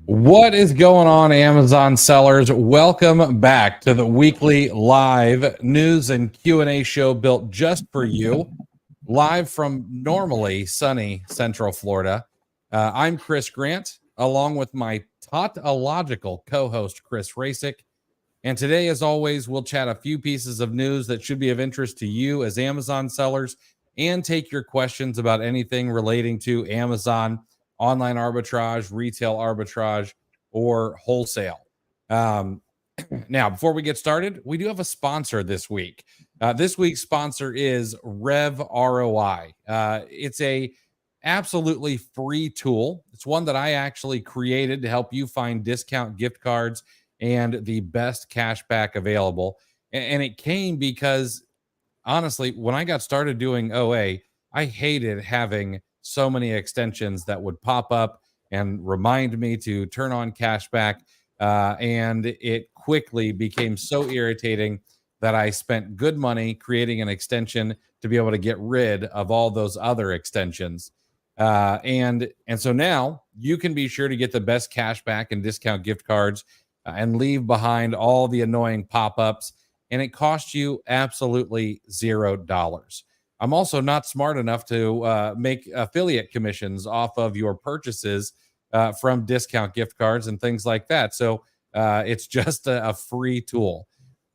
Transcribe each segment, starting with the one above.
What is going on, Amazon sellers? Welcome back to the weekly live news and Q&A show built just for you, live from normally sunny Central Florida. I'm Chris Grant, along with my tautological co-host, Chris Rasick. And today, as always, we'll chat a few pieces of news that should be of interest to you as Amazon sellers and take your questions about anything relating to Amazon, online arbitrage, retail arbitrage, or wholesale. Now, before we get started, we do have a sponsor this week. This week's sponsor is Rev ROI. It's a absolutely free tool. It's one that I actually created to help you find discount gift cards and the best cash back available. And it came because honestly, when I got started doing OA, I hated having so many extensions that would pop up and remind me to turn on cashback. And it quickly became so irritating that I spent good money creating an extension to be able to get rid of all those other extensions. And so now you can be sure to get the best cashback and discount gift cards and leave behind all the annoying pop-ups, and it costs you absolutely $0. I'm also not smart enough to make affiliate commissions off of your purchases from discount gift cards and things like that. So it's just a free tool.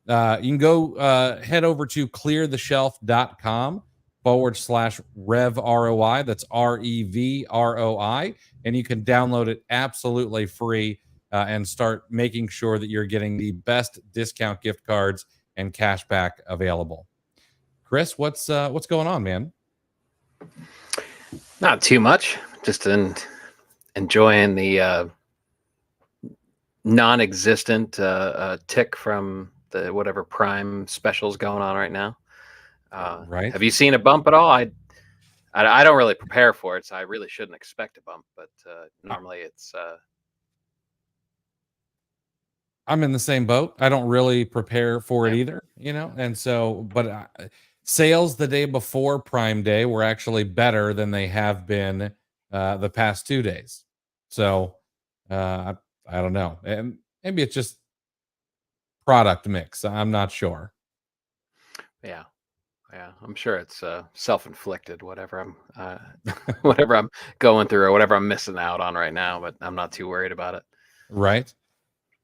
You can go head over to cleartheshelf.com/Rev ROI. That's REVROI. And you can download it absolutely free and start making sure that you're getting the best discount gift cards and cash back available. Chris, what's going on, man? Not too much. Just enjoying the non-existent tick from the whatever Prime specials going on right now. Right. Have you seen a bump at all? I don't really prepare for it, so I really shouldn't expect a bump. But normally it's. I'm in the same boat. I don't really prepare for it either, and so, but sales the day before Prime Day were actually better than they have been the past 2 days. So I don't know. And maybe it's just product mix. I'm not sure. Yeah. I'm sure it's self-inflicted, whatever I'm whatever I'm going through or whatever I'm missing out on right now, but I'm not too worried about it. Right.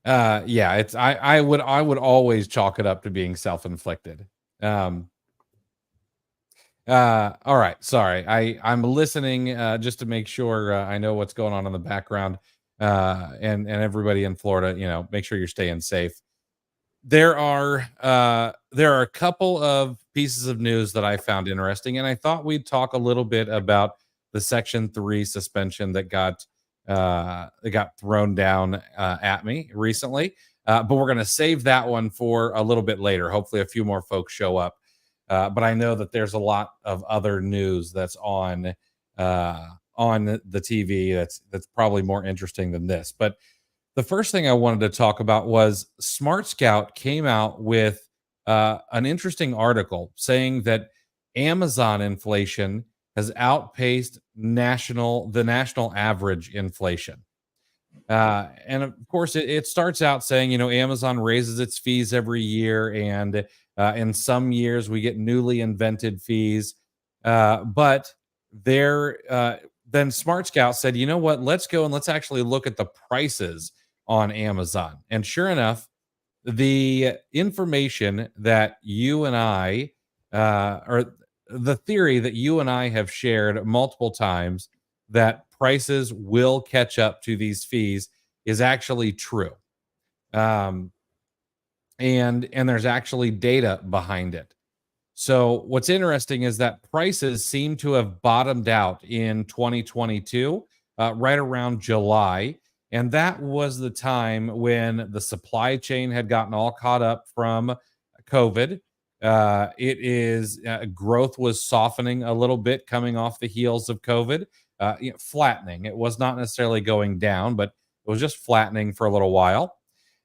Yeah, it's I would always chalk it up to being self-inflicted. All right, sorry. I'm listening just to make sure I know what's going on in the background. And everybody in Florida, make sure you're staying safe. There are a couple of pieces of news that I found interesting, and I thought we'd talk a little bit about the Section 3 suspension that got thrown down at me recently. But we're going to save that one for a little bit later. Hopefully, a few more folks show up. But I know that there's a lot of other news that's on the TV that's probably more interesting than this. But the first thing I wanted to talk about was Smart Scout came out with an interesting article saying that Amazon inflation has outpaced the national average inflation. And of course, it starts out saying, Amazon raises its fees every year, and in some years we get newly invented fees. But then Smart Scout said, you know what? Let's go and let's actually look at the prices on Amazon. And sure enough, the information that you and I, or the theory that you and I have shared multiple times, that prices will catch up to these fees, is actually true. And there's actually data behind it. So what's interesting is that prices seem to have bottomed out in 2022, right around July. And that was the time when the supply chain had gotten all caught up from COVID. Growth was softening a little bit coming off the heels of COVID, flattening. It was not necessarily going down, but it was just flattening for a little while.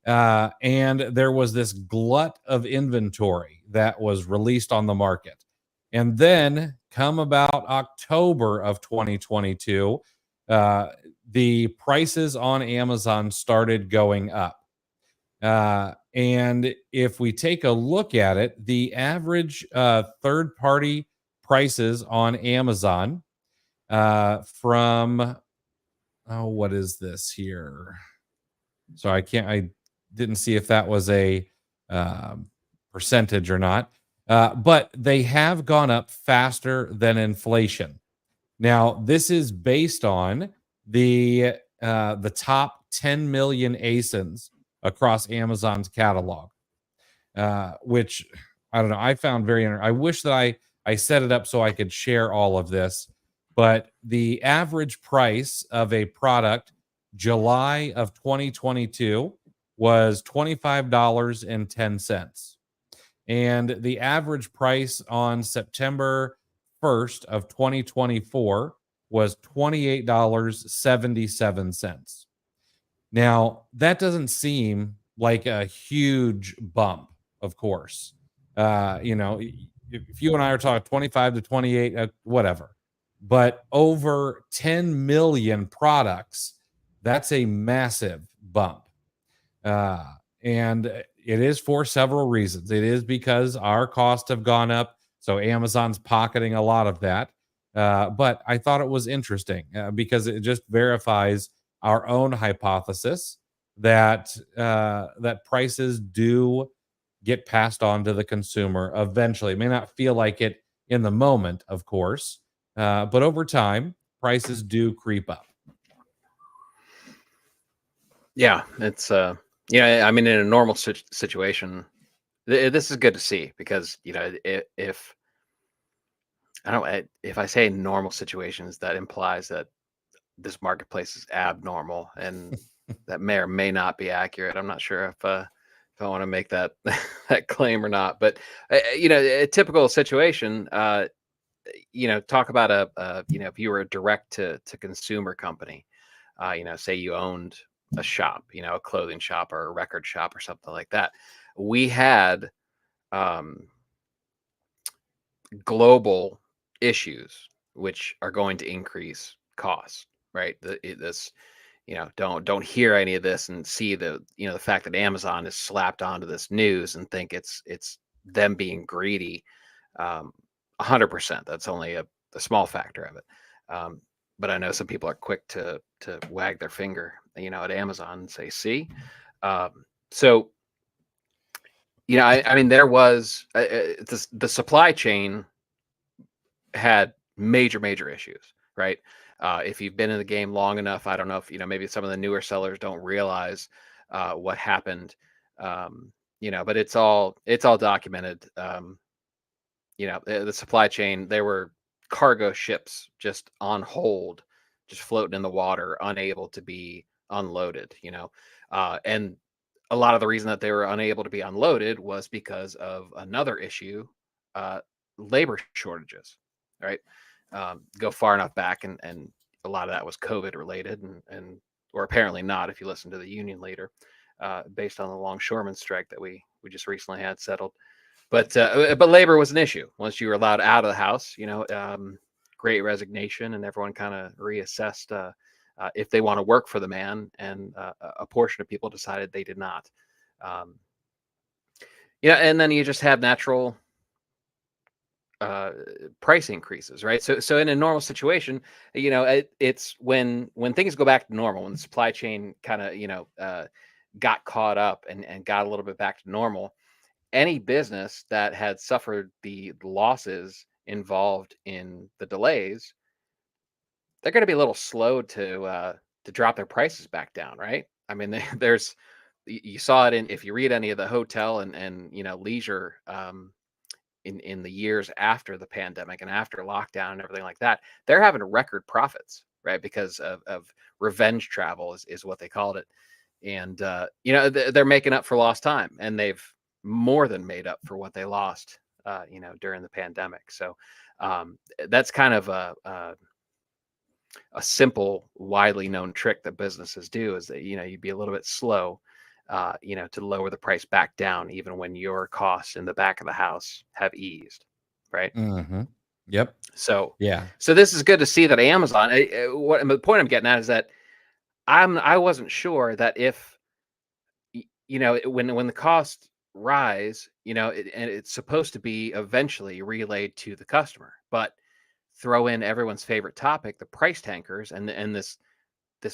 And there was this glut of inventory that was released on the market. And then come about October of 2022, the prices on Amazon started going up. And if we take a look at it, the average third party prices on Amazon from, oh, what is this here? So I didn't see if that was a um, percentage or not. But they have gone up faster than inflation. Now, this is based on the top 10 million ASINs across Amazon's catalog, which I don't know. I found very. I wish that I set it up so I could share all of this, but the average price of a product July of 2022 was $25.10. And the average price on September 1st of 2024 was $28.77. Now, that doesn't seem like a huge bump, of course. If you and I are talking 25 to 28, whatever. But over 10 million products, that's a massive bump. Uh, and it is for several reasons. It is because our costs have gone up, so Amazon's pocketing a lot of that. But I thought it was interesting because it just verifies our own hypothesis that that prices do get passed on to the consumer eventually. It may not feel like it in the moment, of course, but over time, prices do creep up. Yeah, it's I mean, in a normal situation, this is good to see because if if I say normal situations, that implies that this marketplace is abnormal, and that may or may not be accurate. I'm not sure if I want to make that that claim or not, but a typical situation. Talk about if you were a direct to consumer company, say you owned a shop, a clothing shop or a record shop or something like that. We had um, global issues which are going to increase costs, right? This, don't hear any of this and see the fact that Amazon is slapped onto this news and think it's them being greedy. 100%. That's only a small factor of it. But I know some people are quick to wag their finger, at Amazon and say, "See." So, I mean, there was the supply chain had major issues, right? If you've been in the game long enough, I don't know if maybe some of the newer sellers don't realize what happened, but it's all documented. The supply chain, there were cargo ships just on hold, just floating in the water, unable to be unloaded, and a lot of the reason that they were unable to be unloaded was because of another issue, labor shortages, right? Go far enough back, and a lot of that was COVID related, and or apparently not if you listen to the union later, based on the longshoreman strike that we just recently had settled. But labor was an issue once you were allowed out of the house. Great resignation, and everyone kind of reassessed if they want to work for the man, and a portion of people decided they did not. And then you just have natural price increases, right? So in a normal situation, it's when things go back to normal, when the supply chain kind of got caught up and got a little bit back to normal. Any business that had suffered the losses involved in the delays, they're going to be a little slow to drop their prices back down, right? I mean, you saw it if you read any of the hotel and leisure in the years after the pandemic and after lockdown and everything like that, they're having record profits, right? Because of revenge travel is what they called it, and they're making up for lost time, and they've more than made up for what they lost, during the pandemic. So that's kind of a simple, widely known trick that businesses do, is that you'd be a little bit slow, to lower the price back down, even when your costs in the back of the house have eased, right? Mm-hmm. Yep. So Yeah. this is good to see that Amazon. The point I'm getting at is that I wasn't sure that if when the costs rise, and it's supposed to be eventually relayed to the customer, but throw in everyone's favorite topic, the price tankers, and this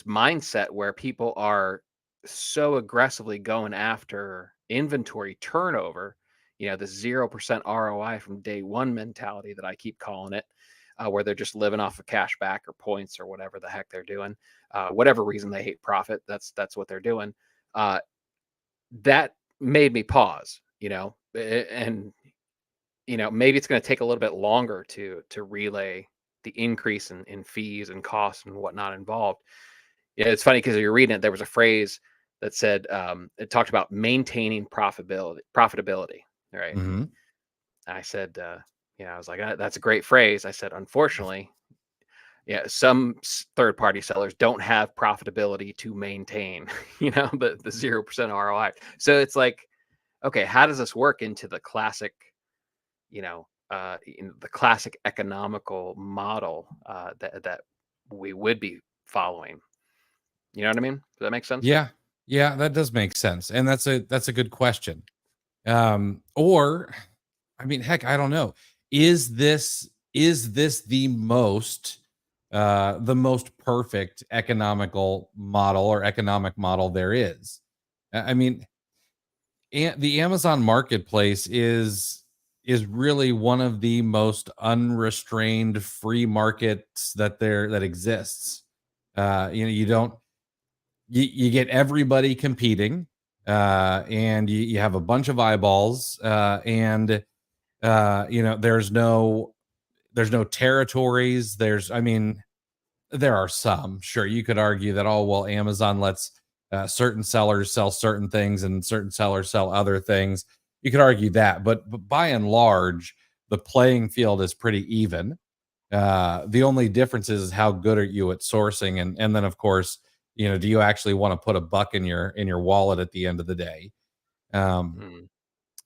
mindset where people are so aggressively going after inventory turnover, the 0% ROI from day one mentality that I keep calling it, where they're just living off of cash back or points or whatever the heck they're doing, whatever reason they hate profit, that's what they're doing. Uh, that made me pause, and maybe it's going to take a little bit longer to relay the increase in fees and costs and whatnot involved. Yeah, it's funny because you're reading it. There was a phrase that said it talked about maintaining profitability. Right. And Mhm. I said, I was like, that's a great phrase. I said, unfortunately, yeah, some third party sellers don't have profitability to maintain, the 0% ROI. So it's like, okay, how does this work into the classic, the classic economical model that we would be following? You know what I mean? Does that make sense? Yeah. Yeah, that does make sense, and that's a good question. Or, I mean, heck, I don't know. Is this the most perfect economical model or economic model there is? I mean, the Amazon marketplace is really one of the most unrestrained free markets that exists. You don't you get everybody competing, and you have a bunch of eyeballs, and there's no territories. I mean, there are some. Sure, you could argue that, oh well, Amazon lets certain sellers sell certain things and certain sellers sell other things. You could argue that, but by and large, the playing field is pretty even. The only difference is how good are you at sourcing, and then of course, do you actually want to put a buck in your wallet at the end of the day? Um,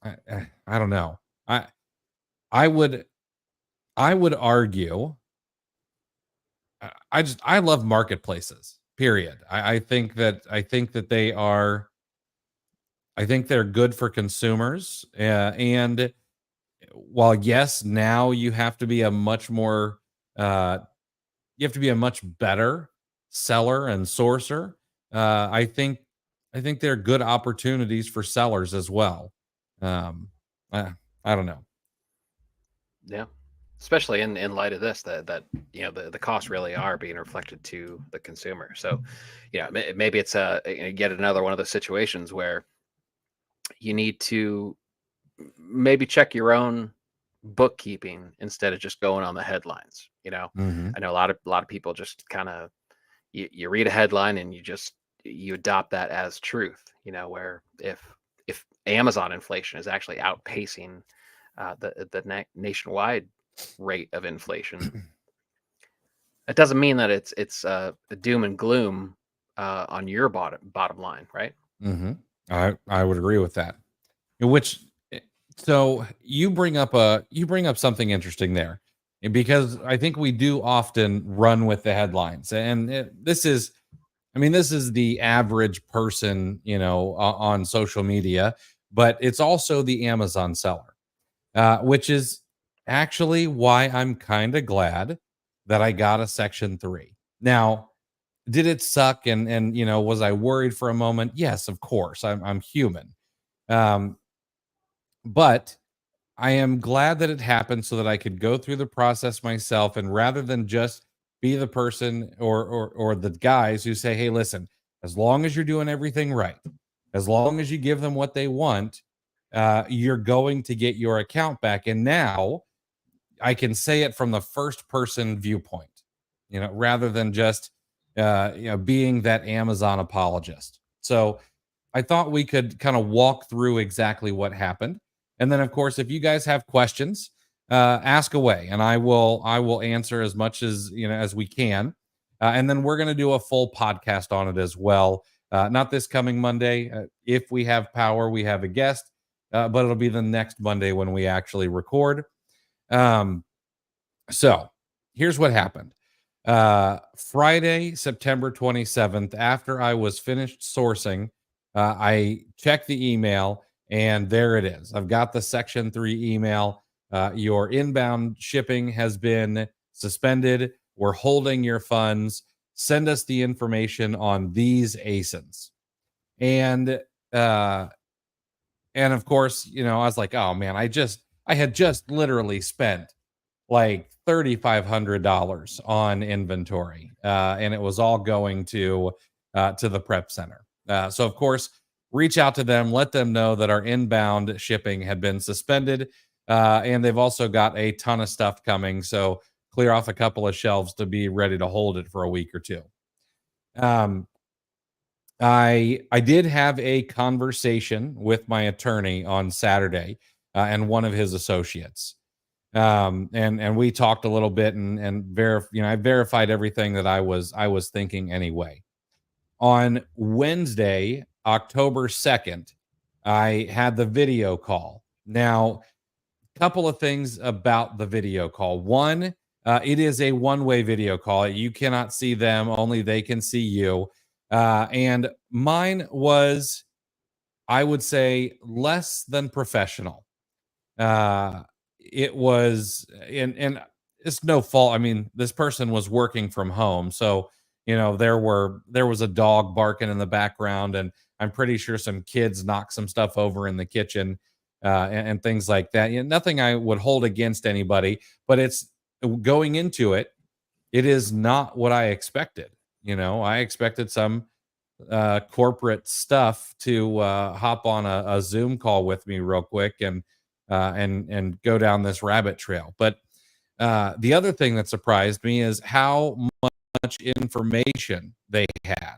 Mm. I don't know. I I would I would argue. I love marketplaces. Period. I think that they are. I think they're good for consumers. And while yes, now uh, you have to be a much better seller and sourcer. I think they're good opportunities for sellers as well. Um, I, I don't know. Yeah. Especially in light of this, that the costs really are being reflected to the consumer. So, maybe it's yet another one of those situations where you need to maybe check your own bookkeeping instead of just going on the headlines. Hmm. I know a lot of people just kind of you read a headline and you adopt that as truth. Where if Amazon inflation is actually outpacing the nationwide rate of inflation, it doesn't mean that it's doom and gloom on your bottom line, right? Hmm. I would agree with that. Which eh, so you bring up something interesting there, because I think we do often run with the headlines, and this is the average person, on social media, but it's also the Amazon seller, which is actually why I'm kind of glad that I got a Section 3. Now, did it suck, and was I worried for a moment? Yes, of course. I'm human. Um, but I am glad that it happened so that I could go through the process myself, and rather than just be the person or the guys who say, "Hey, listen, as long as you're doing everything right, as long as you give them what they want, you're going to get your account back." And now I can say it from the first person viewpoint, rather than just being that Amazon apologist. So I thought we could kind of walk through exactly what happened. And then of course, if you guys have questions, ask away, and I will answer as much as we can. And then we're going to do a full podcast on it as well. Not this coming Monday. If we have power, we have a guest, but it'll be the next Monday when we actually record. Um, so here's what happened. Friday, September 27th, after I was finished sourcing, I checked the email and there it is. I've got the Section 3 email. Your inbound shipping has been suspended. We're holding your funds. Send us the information on these ASINs. And uh and of course, I was like, oh man, I had just literally spent like $3,500 on inventory, and it was all going to the prep center. So of course, reach out to them, let them know that our inbound shipping had been suspended, and they've also got a ton of stuff coming. So clear off a couple of shelves to be ready to hold it for a week or two. Um, I did have a conversation with my attorney on Saturday, and one of his associates, and we talked a little bit I verified everything that I was thinking anyway. On Wednesday, October 2nd, I had the video call. Now, a couple of things about the video call. One, it is a one-way video call. You cannot see them, only they can see you. And mine was, I would say, less than professional. uh it was, and it's no fault. I mean, this person was working from home, so there was a dog barking in the background, and I'm pretty sure some kids knocked some stuff over in the kitchen, and things like that. Nothing I would hold against anybody, but it's going into it, it is not what I expected. I expected some corporate stuff to hop on a Zoom call with me real quick and go down this rabbit trail. But the other thing that surprised me is how much information they had.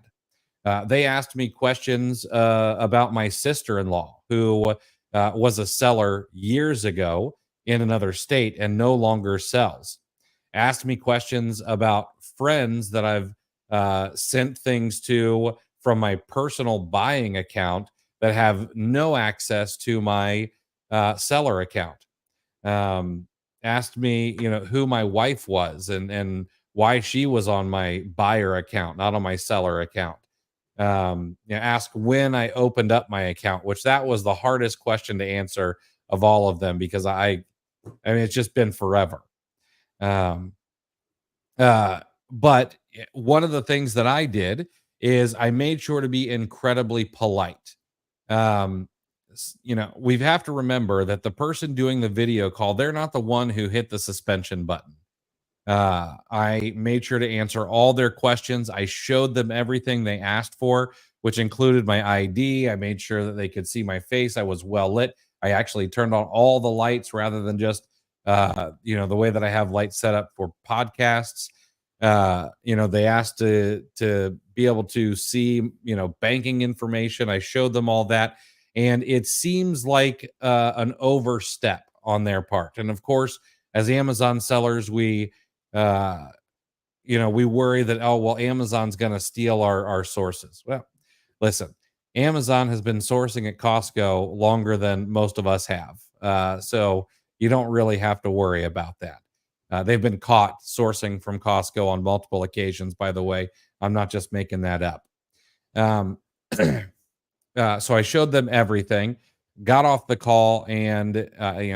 They asked me questions about my sister-in-law, who was a seller years ago in another state and no longer sells. Asked me questions about friends that I've sent things to from my personal buying account that have no access to my seller account. Asked me, who my wife was and why she was on my buyer account, not on my seller account. Asked when I opened up my account, which that was the hardest question to answer of all of them, because I mean, it's just been forever. Um, but one of the things that I did is I made sure to be incredibly polite. Um, we have to remember that the person doing the video call, they're not the one who hit the suspension button. I made sure to answer all their questions. I showed them everything they asked for, which included my ID. I made sure that they could see my face. I was well lit. I actually turned on all the lights rather than just, the way that I have lights set up for podcasts. They asked to be able to see, banking information. I showed them all that, and it seems like an overstep on their part. And of course, as Amazon sellers, uh, we worry that, oh, well, Amazon's going to steal our sources. Well, listen, Amazon has been sourcing at Costco longer than most of us have. So you don't really have to worry about that. They've been caught sourcing from Costco on multiple occasions, by the way. I'm not just making that up. Um, so I showed them everything, got off the call, and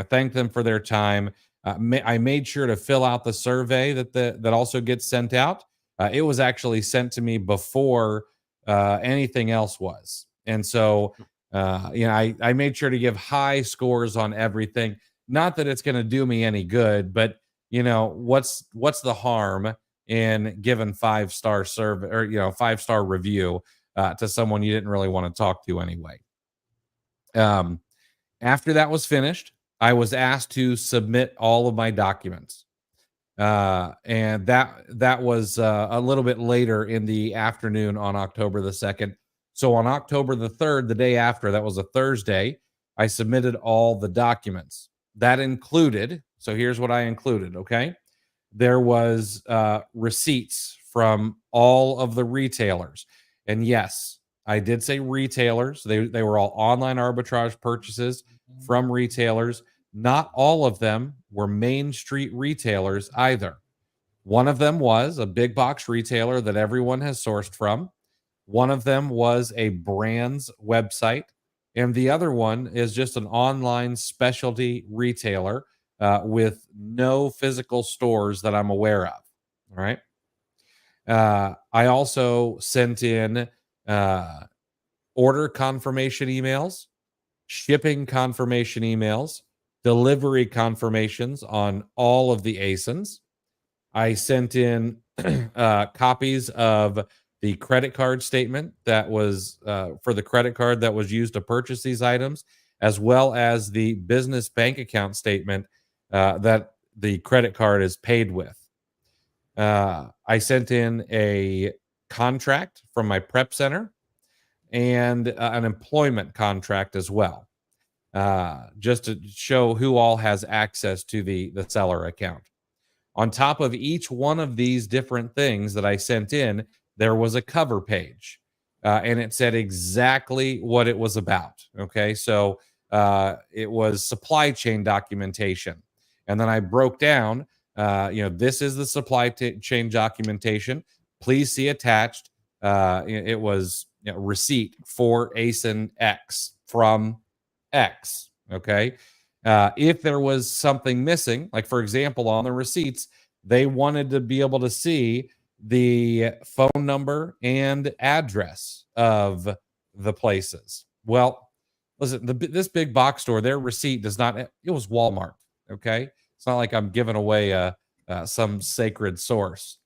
thanked them for their time. I made sure to fill out the survey that also gets sent out. It was actually sent to me before anything else was, and so I made sure to give high scores on everything. Not that it's going to do me any good, but what's the harm in giving 5-star survey, or 5-star review to someone you didn't really want to talk to anyway. After that was finished, I was asked to submit all of my documents. And that was a little bit later in the afternoon on October the 2nd. So on October the 3rd, the day after, that was a Thursday, I submitted all the documents. That included, so here's what I included, okay? There was receipts from all of the retailers. And yes, I did say retailers. They were all online arbitrage purchases from retailers. Not all of them were Main Street retailers either. One of them was a big box retailer that everyone has sourced from. One of them was a brand's website. And the other one is just an online specialty retailer with no physical stores that I'm aware of. All right. I also sent in uh, order confirmation emails, shipping confirmation emails, delivery confirmations on all of the ASINs. I sent in copies of the credit card statement that was for the credit card that was used to purchase these items, as well as the business bank account statement that the credit card is paid with. I sent in a contract from my prep center and an employment contract as well, just to show who all has access to the seller account. On top of each one of these different things that I sent in, there was a cover page, and it said exactly what it was about. Okay, so it was supply chain documentation, and then I broke down. This is the supply chain documentation. Please see attached. It was receipt for ASIN X from X. Okay. If there was something missing, like for example, on the receipts, they wanted to be able to see the phone number and address of the places. Well, listen, this big box store, their receipt does not, it was Walmart. Okay. It's not like I'm giving away some sacred source.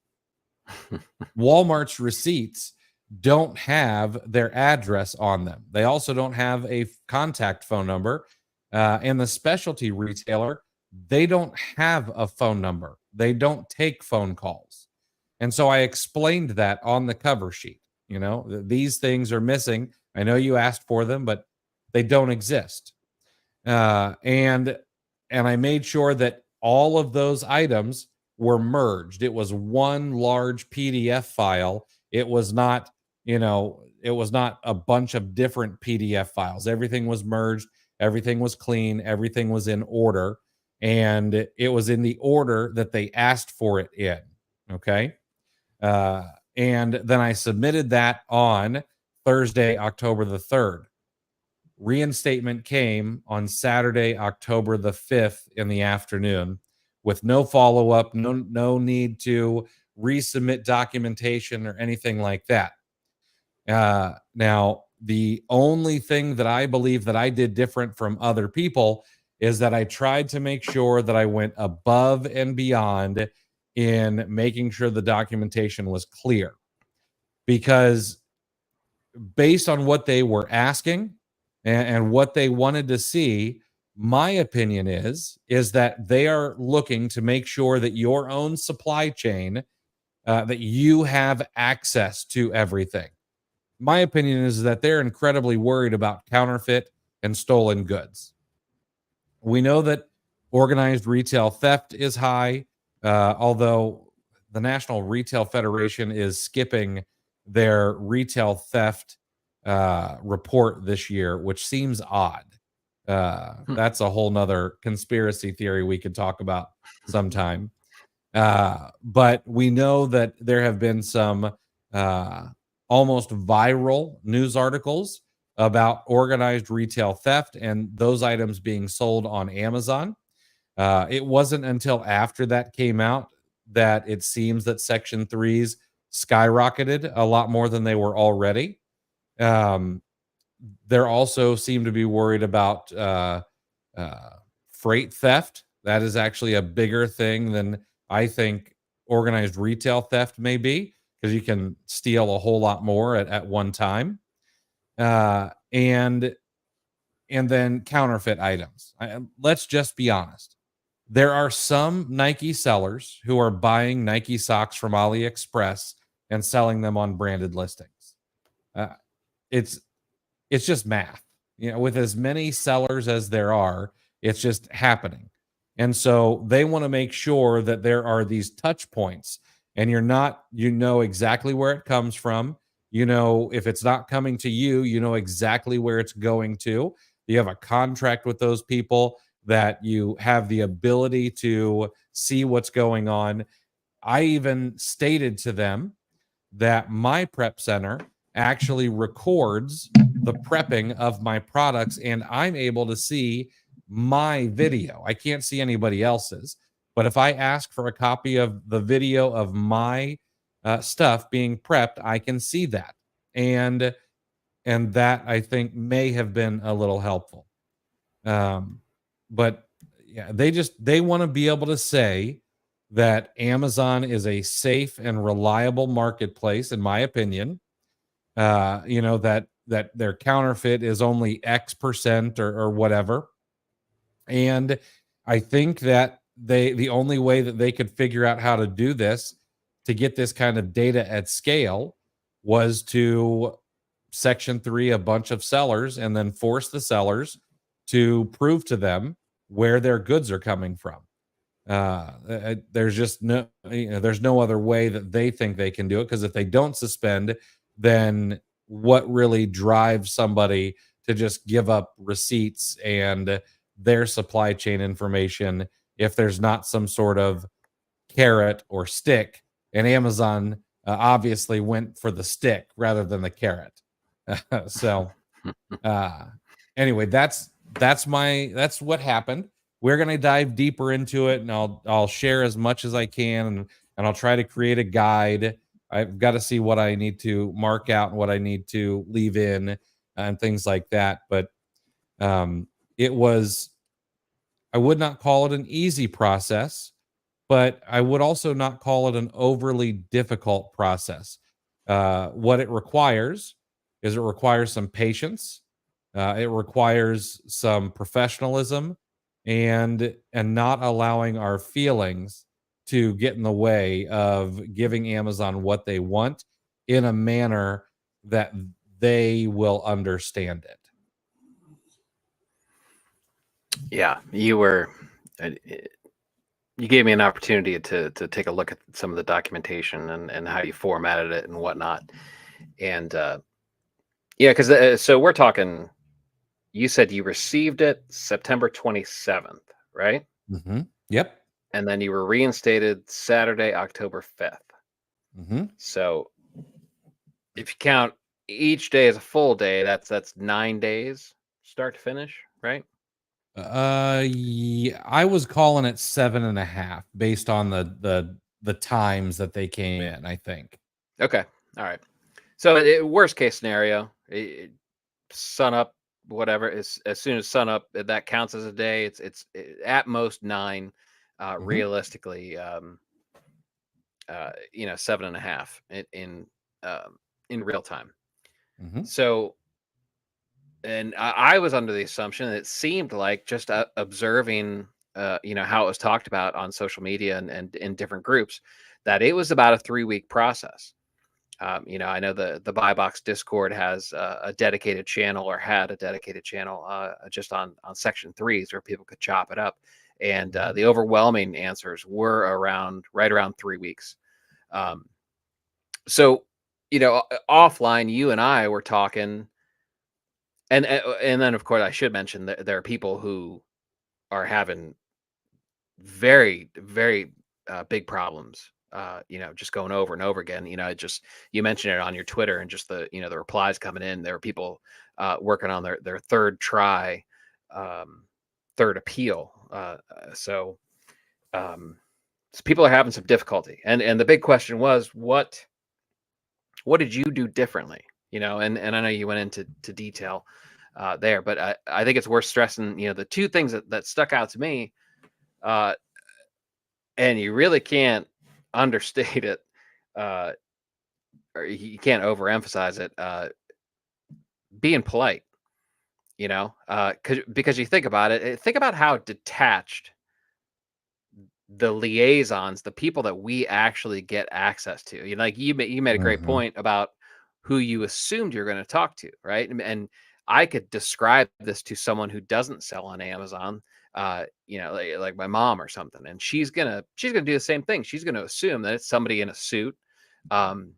Walmart's receipts don't have their address on them. They also don't have a contact phone number. And the specialty retailer, they don't have a phone number. They don't take phone calls. And so I explained that on the cover sheet. These things are missing. I know you asked for them, but they don't exist. And I made sure that all of those items were merged. It was one large PDF file. It was not, it was not a bunch of different PDF files. Everything was merged. Everything was clean. Everything was in order. And it was in the order that they asked for it in. Okay. And then I submitted that on Thursday, October the 3rd. Reinstatement came on Saturday, October the 5th in the afternoon with no follow-up, no need to resubmit documentation or anything like that. Now, the only thing that I believe that I did different from other people is that I tried to make sure that I went above and beyond in making sure the documentation was clear. Because based on what they were asking and what they wanted to see, my opinion is that they are looking to make sure that your own supply chain, that you have access to everything. My opinion is that they're incredibly worried about counterfeit and stolen goods. We know that organized retail theft is high, although the National Retail Federation is skipping their retail theft report this year, which seems odd. That's a whole nother conspiracy theory we could talk about sometime. But we know that there have been some almost viral news articles about organized retail theft and those items being sold on Amazon. It wasn't until after that came out that it seems that Section 3s skyrocketed a lot more than they were already. There also seem to be worried about freight theft. That is actually a bigger thing than I think organized retail theft may be, because you can steal a whole lot more at one time. And then counterfeit items. Let's just be honest. There are some Nike sellers who are buying Nike socks from AliExpress and selling them on branded listings. It's just math. With as many sellers as there are, it's just happening. And so they want to make sure that there are these touch points, and you know exactly where it comes from. If it's not coming to you, you know exactly where it's going to. You have a contract with those people, that you have the ability to see what's going on. I even stated to them that my prep center actually records the prepping of my products, and I'm able to see my video. I can't see anybody else's. But if I ask for a copy of the video of my stuff being prepped, I can see that. And that I think may have been a little helpful. But yeah, they want to be able to say that Amazon is a safe and reliable marketplace, in my opinion. That their counterfeit is only X% or whatever. And I think that the only way that they could figure out how to do this, to get this kind of data at scale, was to section 3 a bunch of sellers and then force the sellers to prove to them where their goods are coming from. There's just there's no other way that they think they can do it, because if they don't suspend, then what really drives somebody to just give up receipts and their supply chain information if there's not some sort of carrot or stick? And Amazon obviously went for the stick rather than the carrot. So anyway, that's what happened. We're going to dive deeper into it, and I'll share as much as I can, and I'll try to create a guide. I've got to see what I need to mark out and what I need to leave in, and things like that. But it was, I would not call it an easy process, but I would also not call it an overly difficult process. What it requires is, it requires some patience. It requires some professionalism, and not allowing our feelings to get in the way of giving Amazon what they want in a manner that they will understand it. Yeah, you gave me an opportunity to take a look at some of the documentation and how you formatted it and whatnot. And yeah, because so we're talking, you said you received it September 27th, right? Mm-hmm. Yep. And then you were reinstated Saturday, October 5th. Mm-hmm. So if you count each day as a full day, that's 9 days start to finish, right? Yeah, I was calling it 7.5 based on the times that they came in, I think. Okay. All right. So worst case scenario, sun up, whatever, as soon as sun up, that counts as a day. It's at most 9, Mm-hmm. realistically, 7.5 in real time. Mm-hmm. So, and I was under the assumption that it seemed like, just observing, how it was talked about on social media and in different groups, that it was about a 3-week process. I know the Buy Box Discord has a dedicated channel, or had a dedicated channel, just on section 3s, where people could chop it up, and the overwhelming answers were right around 3 weeks. So, offline, you and I were talking, and then of course I should mention that there are people who are having very, very big problems. Just going over and over again. You mentioned it on your Twitter, and just the replies coming in. There were people working on their third try, third appeal. So people are having some difficulty, and the big question was, what did you do differently? And I know you went into detail there, but I think it's worth stressing. The two things that stuck out to me, and you really can't understate it, or you can't overemphasize it. Being polite, because you think about it, think about how detached the liaisons, the people that we actually get access to. Like you made a great Mm-hmm. point about who you assumed you're going to talk to, right? And I could describe this to someone who doesn't sell on Amazon, like my mom or something, and she's gonna do the same thing. She's gonna assume that it's somebody in a suit, and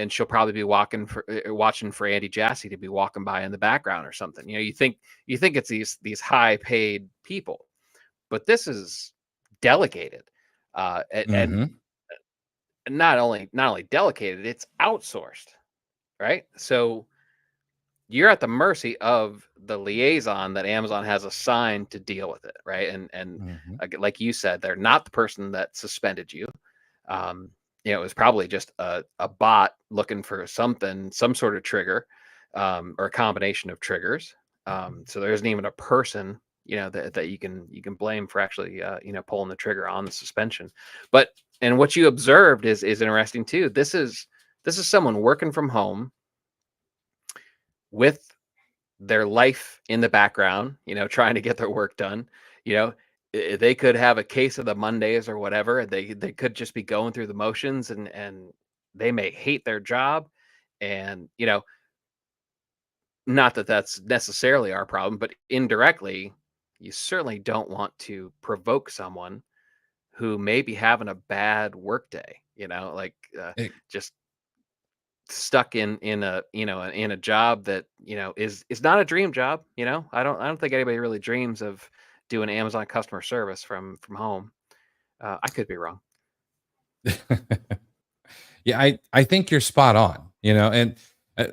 she'll probably be watching for Andy Jassy to be walking by in the background or something. You think it's these high paid people, but this is delegated, and Mm-hmm. not only delegated, it's outsourced, right? So you're at the mercy of the liaison that Amazon has assigned to deal with it, right? And Mhm. like you said, they're not the person that suspended you. It was probably just a bot looking for something, some sort of trigger, or a combination of triggers. So there isn't even a person, that you can blame for actually, pulling the trigger on the suspension. But and what you observed is interesting too. This is someone working from home with their life in the background, trying to get their work done. You know, they could have a case of the Mondays or whatever. They could just be going through the motions, and they may hate their job. And not that that's necessarily our problem, but indirectly, you certainly don't want to provoke someone who may be having a bad work day. Like, Eh, just stuck in a job that is not a dream job. I don't think anybody really dreams of doing Amazon customer service from home. I could be wrong. Yeah, I think you're spot on, and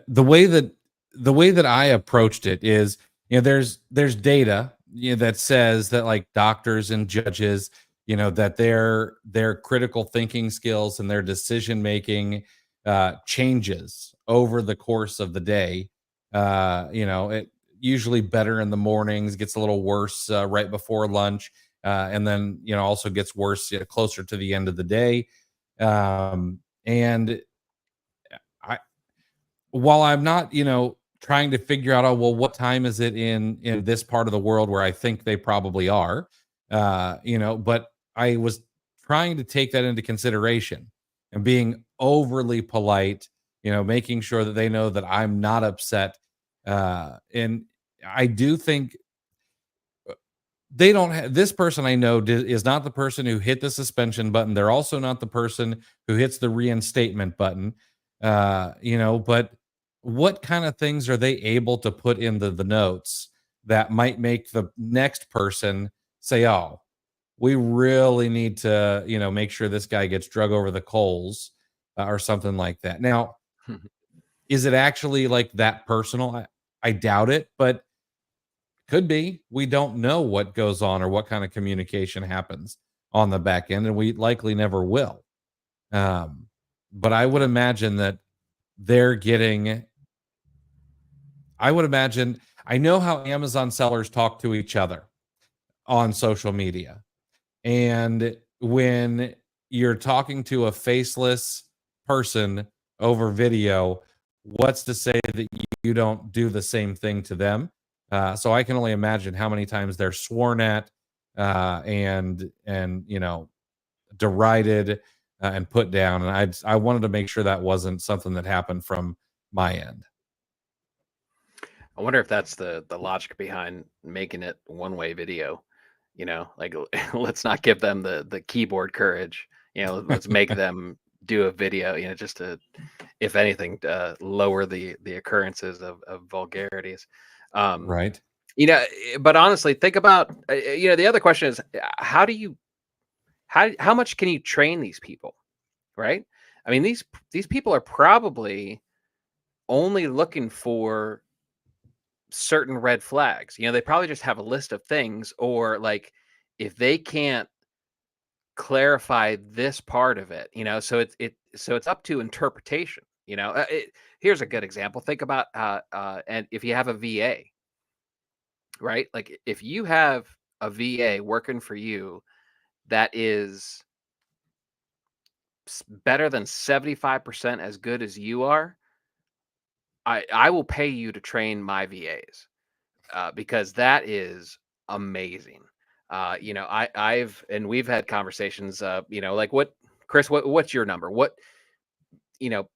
the way that I approached it is, there's data, that says that, like, doctors and judges, that their critical thinking skills and their decision making changes over the course of the day. It usually better in the mornings, gets a little worse right before lunch, and then also gets worse closer to the end of the day. And I, while I'm not, trying to figure out, oh, well, what time is it in this part of the world where I think they probably are, but I was trying to take that into consideration and being overly polite, making sure that they know that I'm not upset. And I do think they don't this person I know is not the person who hit the suspension button. They're also not the person who hits the reinstatement button. But what kind of things are they able to put in the notes that might make the next person say, oh, we really need to, make sure this guy gets drug over the coals, or something like that. Now, is it actually like that personal? I doubt it, but could be. We don't know what goes on or what kind of communication happens on the back end, and we likely never will. Um, but I would imagine that they're getting, I would imagine, I know how Amazon sellers talk to each other on social media. And when you're talking to a faceless person over video, what's to say that you don't do the same thing to them? So I can only imagine how many times they're sworn at, and derided, and put down. And I wanted to make sure that wasn't something that happened from my end. I wonder if that's the logic behind making it one way video. Like, let's not give them the keyboard courage. Let's make them do a video. Just to, if anything, lower the occurrences of vulgarities. Um, Right. but honestly, think about, the other question is, how much can you train these people, right? I mean, these people are probably only looking for certain red flags. They probably just have a list of things, or like, if they can't clarify this part of it, so it's up to interpretation. Here's a good example. Think about, and if you have a VA, right? Like, if you have a VA working for you that is better than 75% as good as you are, I will pay you to train my VAs, because that is amazing. We've had conversations, like, what, Chris, what's your number? What, you know,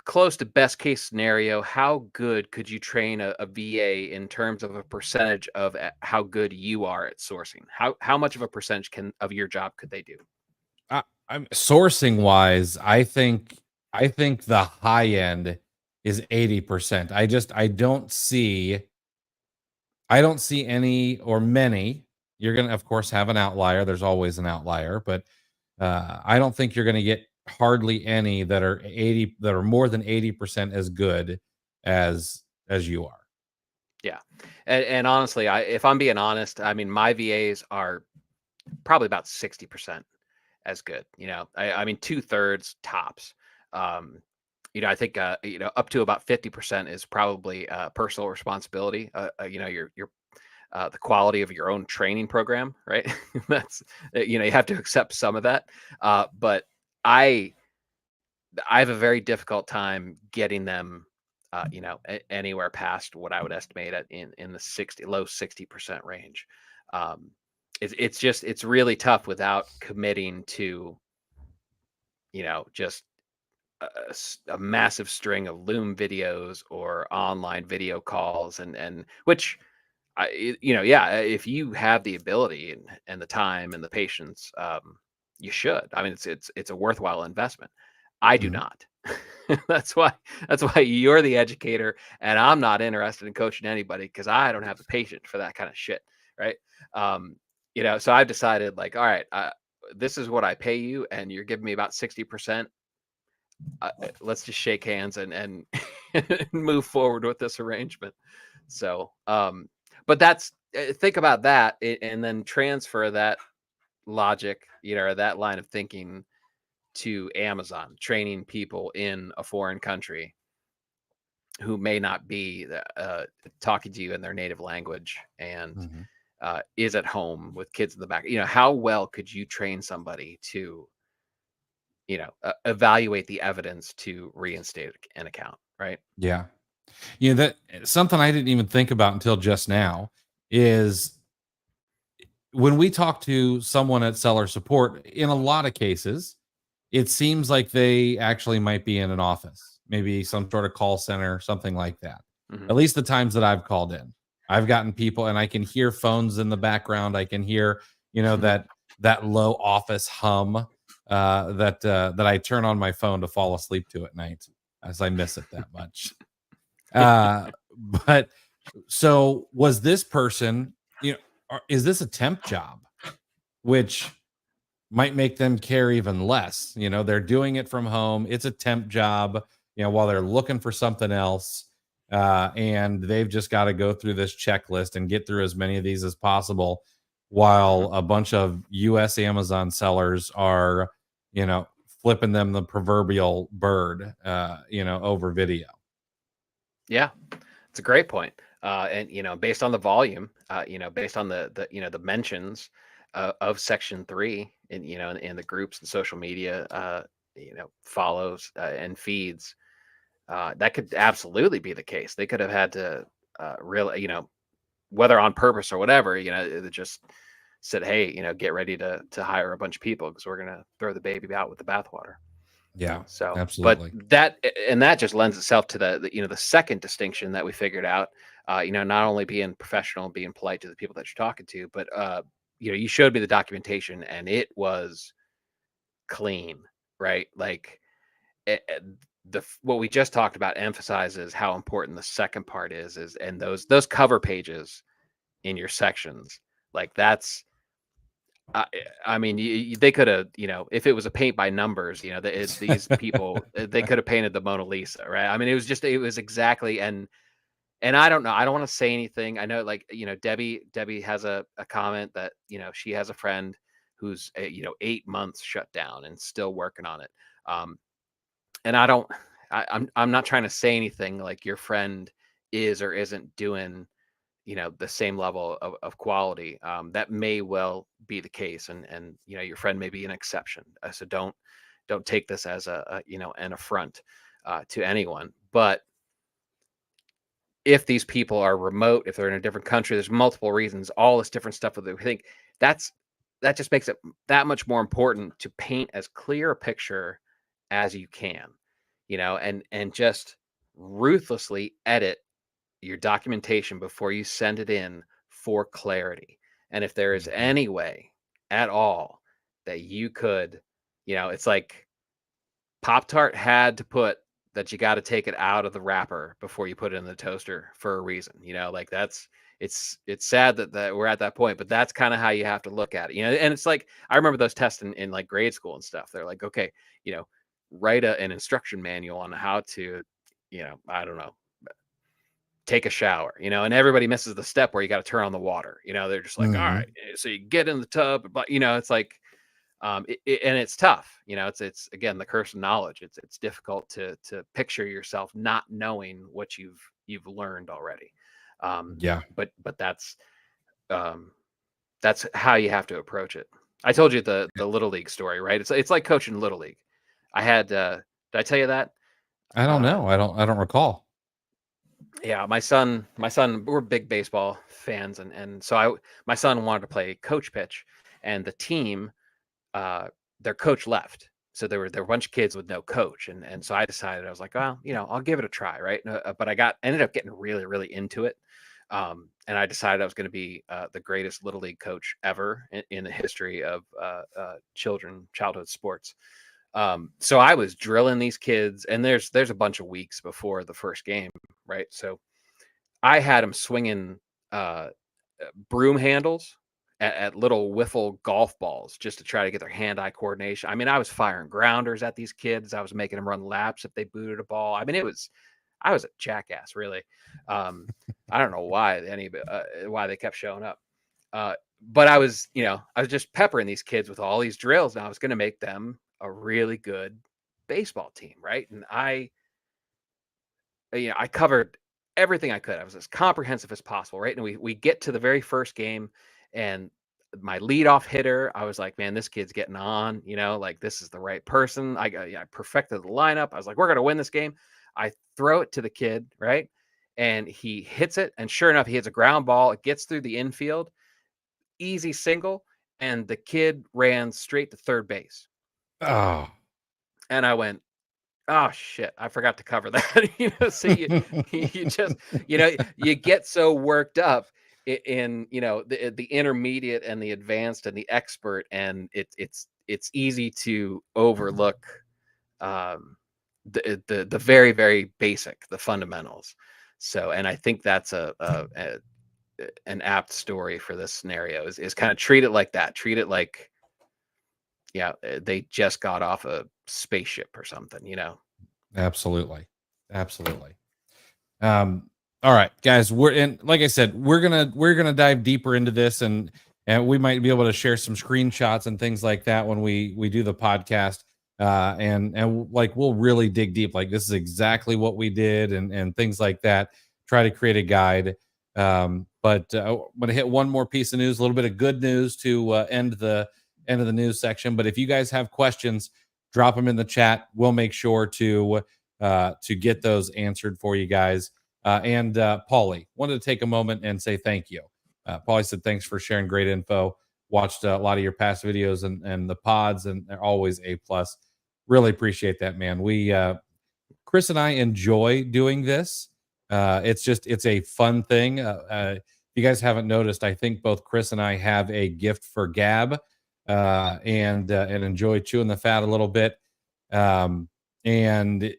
close to best case scenario, how good could you train a VA in terms of a percentage of how good you are at sourcing? How much of a percentage of your job could they do? I'm sourcing wise, I think the high end is 80%. I don't see any or many. You're gonna, of course, have an outlier. There's always an outlier, but I don't think you're gonna get hardly any that are more than 80% as good as you are. Yeah. And honestly, if I'm being honest, I mean, my VAs are probably about 60% as good. I mean, 2/3 tops. Um, I think up to about 50% is probably personal responsibility. Your the quality of your own training program, right? That's you have to accept some of that. But I I have a very difficult time getting them, anywhere past what I would estimate at in the low 60% range. Um, it's really tough without committing to just a massive string of Loom videos or online video calls, and which yeah, if you have the ability and the time and the patience, you should. I mean, it's a worthwhile investment. I do Mhm. not. That's why you're the educator, and I'm not interested in coaching anybody because I don't have the patience for that kind of shit, right? Um, so I've decided, like, all right, this is what I pay you, and you're giving me about 60%. Let's just shake hands and move forward with this arrangement. So, but that's think about that, and then transfer that logic, or that line of thinking to Amazon, training people in a foreign country who may not be talking to you in their native language, and Mhm. is at home with kids in the back. How well could you train somebody to evaluate the evidence to reinstate an account, right? Yeah. That something I didn't even think about until just now is when we talk to someone at seller support, in a lot of cases, it seems like they actually might be in an office, maybe some sort of call center, something like that. Hmm. At least the times that I've called in, I've gotten people and I can hear phones in the background. I can hear, that low office hum that I turn on my phone to fall asleep to at night, as I miss it that much. Uh, but so was this person, is this a temp job, which might make them care even less? They're doing it from home. It's a temp job, while they're looking for something else. And they've just got to go through this checklist and get through as many of these as possible Hmm. while a bunch of US Amazon sellers are, flipping them the proverbial bird, over video. Yeah, it's a great point. And based on the volume, based on the mentions of Section 3, and in the groups and social media, follows and feeds, that could absolutely be the case. They could have had to really, whether on purpose or whatever, it just said, hey, get ready to hire a bunch of people because we're gonna throw the baby out with the bathwater. Yeah, So, but absolutely. that just lends itself to the second distinction that we figured out. Not only being professional and being polite to the people that you're talking to, but you showed me the documentation and it was clean, right? Like, what we just talked about emphasizes how important the second part is, and those cover pages in your sections, like that's I I mean, they could have, if it was a paint by numbers, these people, they could have painted the Mona Lisa, right? I mean, it was exactly, and I don't know, I don't want to say anything. I know, like, Debbie has a comment that, she has a friend who's 8 months shut down and still working on it. Um, and I'm not trying to say anything like your friend is or isn't doing the same level of quality. That may well be the case, and your friend may be an exception. So don't take this as an affront to anyone. But if these people are remote, if they're in a different country, there's multiple reasons, all this different stuff that we think, that's that just makes it that much more important to paint as clear a picture as you can, and just ruthlessly edit your documentation before you send it in for clarity. And if there is Mhm. any way at all that you could, it's like Pop Tart had to put that you got to take it out of the wrapper before you put it in the toaster for a reason. Like it's sad that we're at that point, but that's kind of how you have to look at it. And it's like I remember those tests in like grade school and stuff. They're like, okay, write an instruction manual on how to, I don't know, take a shower, and everybody misses the step where you got to turn on the water. They're just like, all Mhm. right, so you get in the tub, but it's like, and it's tough. It's again the curse of knowledge. It's difficult to picture yourself not knowing what you've learned already. Yeah. But um, that's how you have to approach it. I told you the little league story, right? It's like coaching little league. I had did I tell you that? I don't Uh, know. I don't recall. yeah, my son, we're big baseball fans, and so my son wanted to play coach pitch, and the team, uh, their coach left. So there were a bunch of kids with no coach, and so I decided, I was like, well, I'll give it a try, right? But ended up getting really really into it, and I decided I was going to be the greatest little league coach ever in the history of childhood sports. So I was drilling these kids, and there's a bunch of weeks before the first game, right? So I had them swinging uh, broom handles at little wiffle golf balls just to try to get their hand-eye coordination. I mean, I was firing grounders at these kids. I was making them run laps if they booted a ball. I mean, I was a jackass, really. Um, I don't know why they kept showing up. But I was just peppering these kids with all these drills, and I was going to make them a really good baseball team, right? And I covered everything I could. I was as comprehensive as possible, right? And we get to the very first game, and my leadoff hitter, I was like, man, this kid's getting on. Like this is the right person. I perfected the lineup. I was like, we're gonna win this game. I throw it to the kid, right? And he hits it, and sure enough, he hits a ground ball. It gets through the infield, easy single, and the kid ran straight to third base. Oh. And I went, oh shit, I forgot to cover that. So you just you get so worked up in the intermediate and the advanced and the expert, and it's easy to overlook the very very basic, the fundamentals. So, and I think that's an apt story for this scenario is kind of treat it like that. Treat it like, yeah, they just got off a spaceship or something. Absolutely. Absolutely. All right, guys, we're in, like I said, we're gonna dive deeper into this, and we might be able to share some screenshots and things like that when we do the podcast. And like we'll really dig deep. Like this is exactly what we did, and things like that. Try to create a guide. But I'm gonna hit one more piece of news, a little bit of good news to end of the news section. But if you guys have questions, drop them in the chat. We'll make sure to get those answered for you guys. And Paulie, wanted to take a moment and say thank you. Paulie said thanks for sharing great info. Watched a lot of your past videos and the pods, and they're always A+. Really appreciate that, man. Chris and I enjoy doing this. It's a fun thing. If you guys haven't noticed, I think both Chris and I have a gift for gab, and enjoy chewing the fat a little bit. Um, and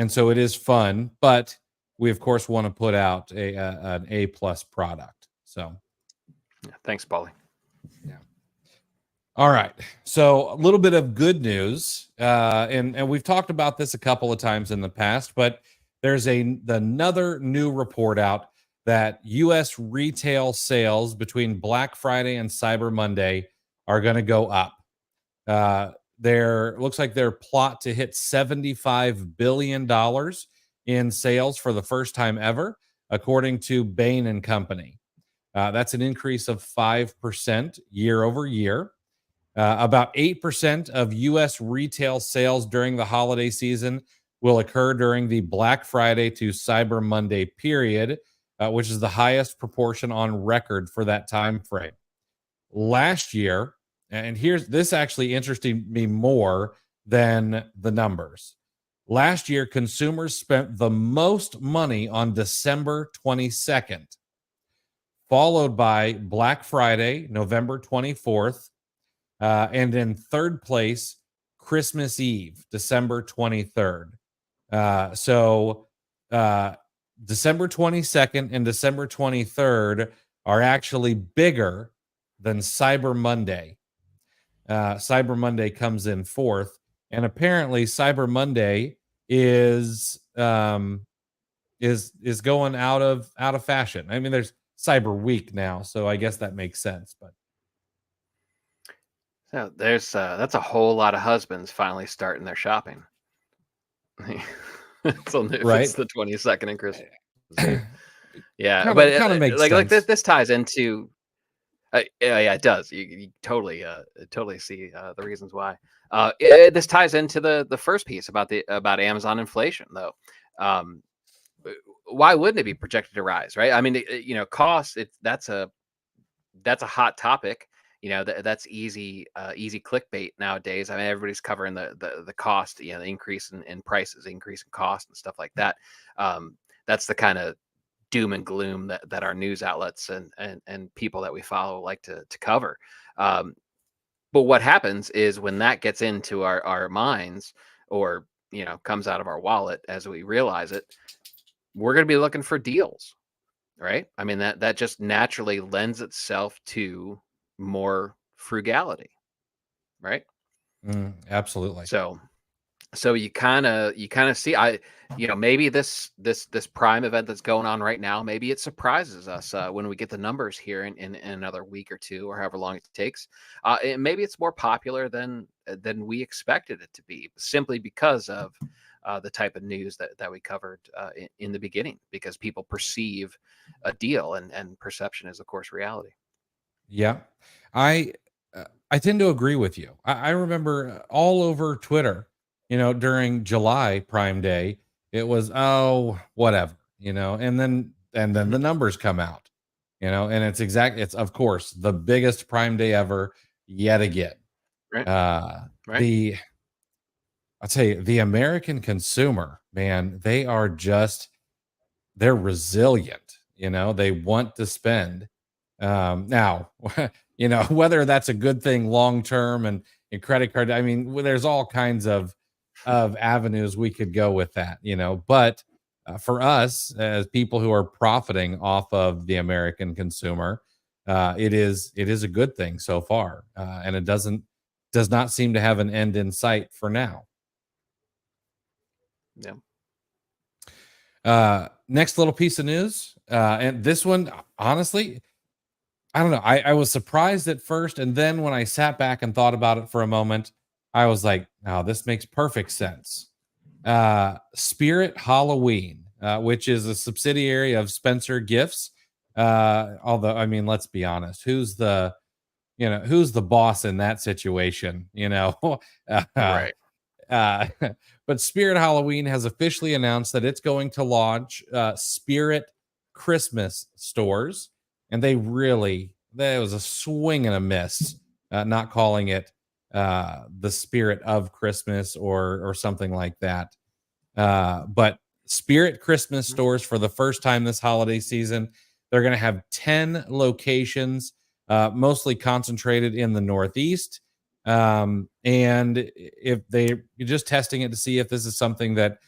so it is fun, but we of course want to put out an A+ product. So Yeah, thanks, Paulie. yeah. All right. So a little bit of good news, and we've talked about this a couple of times in the past, but there's another new report out that U.S. retail sales between Black Friday and Cyber Monday are going to go up. There looks like their plot to hit $75 billion in sales for the first time ever, according to Bain and Company. That's an increase of 5% year over year. About 8% of U.S. retail sales during the holiday season will occur during the Black Friday to Cyber Monday period, which is the highest proportion on record for that time frame. Last year, and here's this actually interesting me more than the numbers. Last year, consumers spent the most money on December 22nd, followed by Black Friday, November 24th, and in third place, Christmas Eve, December 23rd. So December 22nd and December 23rd are actually bigger than Cyber Monday. Cyber Monday comes in fourth. and apparently Cyber Monday is going out of fashion. I mean, there's Cyber Week now, so I guess that makes sense. But So there's that's a whole lot of husbands finally starting their shopping. So if it's right, the 22nd and Christmas Eve. Yeah, kind but of kind of makes like sense. this ties into yeah, it does. You totally see the reasons why. This ties into the first piece about Amazon inflation, though. Um, why wouldn't it be projected to rise, right? I mean, cost. That's a hot topic. That's easy clickbait nowadays. I mean, everybody's covering the cost, the increase in prices, increase in cost, and stuff like that. That's the kind of doom and gloom that our news outlets and people that we follow like to cover. Um, but what happens is when that gets into our minds, or comes out of our wallet as we realize it, we're going to be looking for deals, right? I mean, that just naturally lends itself to more frugality, right? Absolutely. So you kind of see, maybe this prime event that's going on right now, maybe it surprises us when we get the numbers here in another week or two, or however long it takes. Maybe it's more popular than we expected it to be, simply because of the type of news that we covered in the beginning, because people perceive a deal, and perception is, of course, reality. Yeah, I I tend to agree with you. I remember all over Twitter, during July Prime Day, it was, oh, whatever, and then Mhm. the numbers come out, and it's of course the biggest Prime Day ever yet again. Right, right. The I'll tell you, the American consumer, man, they're resilient. They want to spend. Now, whether that's a good thing long term, and credit card. I mean, there's all kinds of avenues we could go with that. But for us as people who are profiting off of the American consumer, it is a good thing so far, and it does not seem to have an end in sight for now. Yeah. Next little piece of news, and this one, honestly, I don't know. I was surprised at first, and then when I sat back and thought about it for a moment, I was like, "Oh, this makes perfect sense." Spirit Halloween, which is a subsidiary of Spencer Gifts. Although, I mean, let's be honest, who's the boss in that situation? uh, Right. uh, but Spirit Halloween has officially announced that it's going to launch Spirit Christmas stores, and that was a swing and a miss, not calling it the Spirit of Christmas or something like that. But Spirit Christmas Mhm. stores for the first time this holiday season. They're going to have 10 locations, mostly concentrated in the Northeast. And if you're just testing it to see if this is something that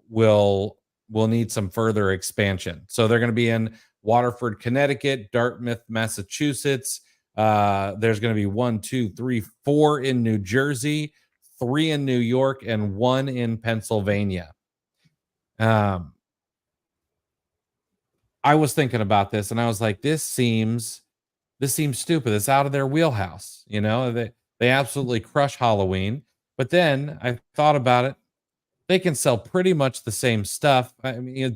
will need some further expansion. So they're going to be in Waterford, Connecticut, Dartmouth, Massachusetts. There's going to be one, two, three, four in New Jersey, three in New York, and one in Pennsylvania. Um, I was thinking about this, and I was like, this seems stupid. It's out of their wheelhouse. They absolutely crush Halloween. But then I thought about it. They can sell pretty much the same stuff. I mean,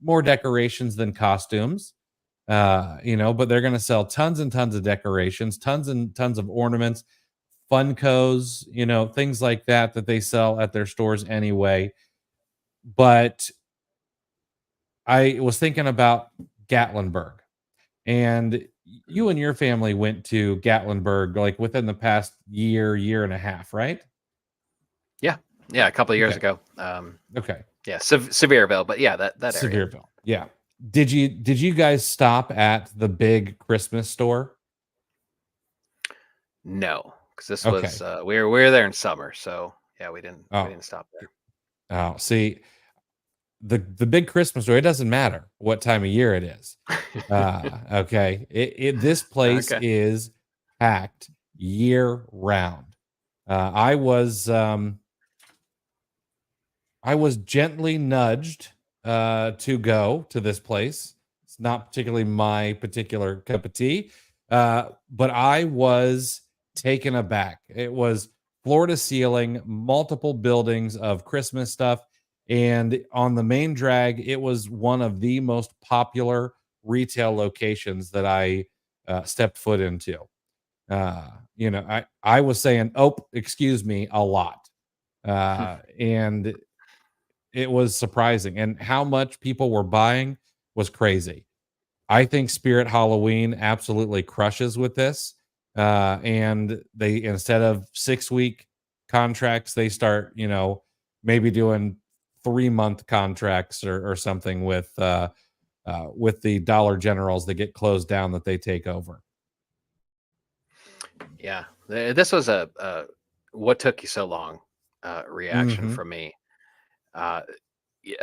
more decorations than costumes. But they're going to sell tons and tons of decorations, tons and tons of ornaments, Funkos, things like that they sell at their stores anyway. But I was thinking about Gatlinburg, and you and your family went to Gatlinburg like within the past year and a half, right? Yeah. Yeah. A couple of years Okay. ago. Okay. Yeah. Sevierville, but yeah, that area. Sevierville. Yeah. Did you guys stop at the big Christmas store? No, because this was Okay. we were there in summer, so yeah, we didn't Oh, stop there. oh, see, the big Christmas store, it doesn't matter what time of year it is. Okay. This place Okay. is packed year round. Uh, I was um, I was gently nudged to go to this place. It's not particularly my particular cup of tea, but I was taken aback. It was floor to ceiling, multiple buildings of Christmas stuff. And on the main drag, it was one of the most popular retail locations that I stepped foot into. I was saying, "Oh, excuse me," a lot, and it was surprising, and how much people were buying was crazy. I think Spirit Halloween absolutely crushes with this, and they instead of 6-week contracts, they start, maybe doing 3-month contracts or something with the Dollar Generals that get closed down that they take over. Yeah, this was a what took you so long reaction Mhm, from me. Uh,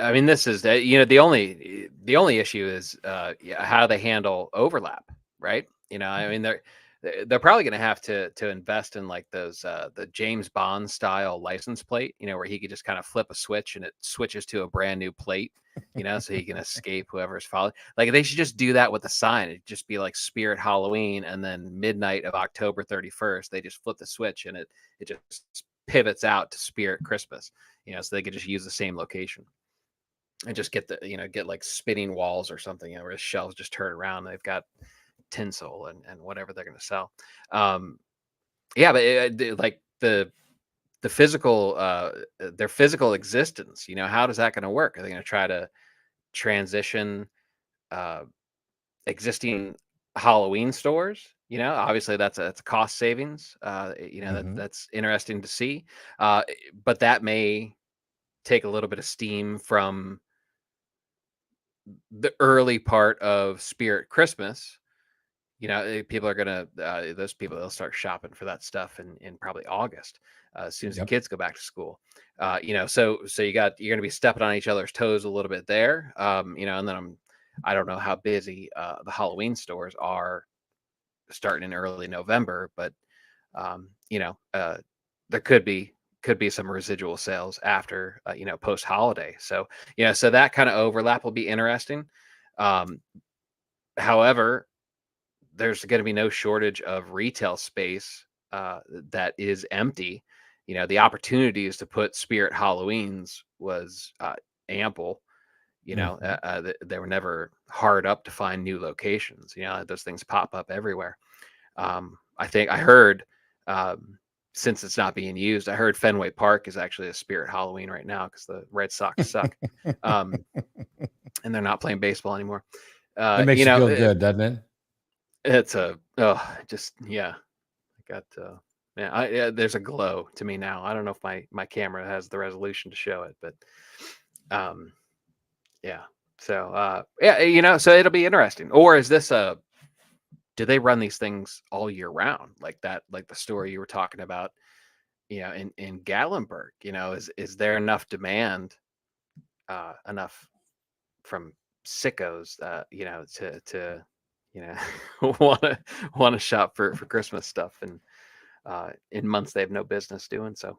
I mean, this is the only issue is yeah, how they handle overlap, right? I mean, they're probably going to have to invest in like those the James Bond style license plate, where he could just kind of flip a switch and it switches to a brand new plate, so he can escape whoever's following. Like they should just do that with the sign. It'd just be like Spirit Halloween, and then midnight of October 31st, they just flip the switch and it just pivots out to Spirit Christmas. So they could just use the same location and just get like spinning walls or something, where the shelves just turn around. They've got tinsel and whatever they're going to sell. Um, yeah, but like the physical, their physical existence. How does that going to work? Are they going to try to transition uh, existing Halloween stores? Obviously that's a cost savings. mhm, That's interesting to see. Uh, but that may take a little bit of steam from the early part of Spirit Christmas. People are gonna those people, they'll start shopping for that stuff in probably August, as soon as the yep. kids go back to school. So you're gonna be stepping on each other's toes a little bit there. And then I don't know how busy the Halloween stores are starting in early November, but there could be some residual sales after post holiday. So that kind of overlap will be interesting. Um, However, there's going to be no shortage of retail space that is empty. The opportunities to put Spirit Halloweens was ample. Mhm. They were never hard up to find new locations. Those things pop up everywhere. I think I heard, since it's not being used, I heard Fenway Park is actually a Spirit Halloween right now because the Red Sox suck, um, and they're not playing baseball anymore. That makes you feel good, doesn't it? It's just yeah. I got man, there's a glow to me now. I don't know if my camera has the resolution to show it, but um, yeah. So yeah, so it'll be interesting. Or is this a do they run these things all year round like that? Like the story you were talking about, in Gatlinburg. Is there enough demand, enough from sickos, to you know want to shop for Christmas stuff and in months they have no business doing so.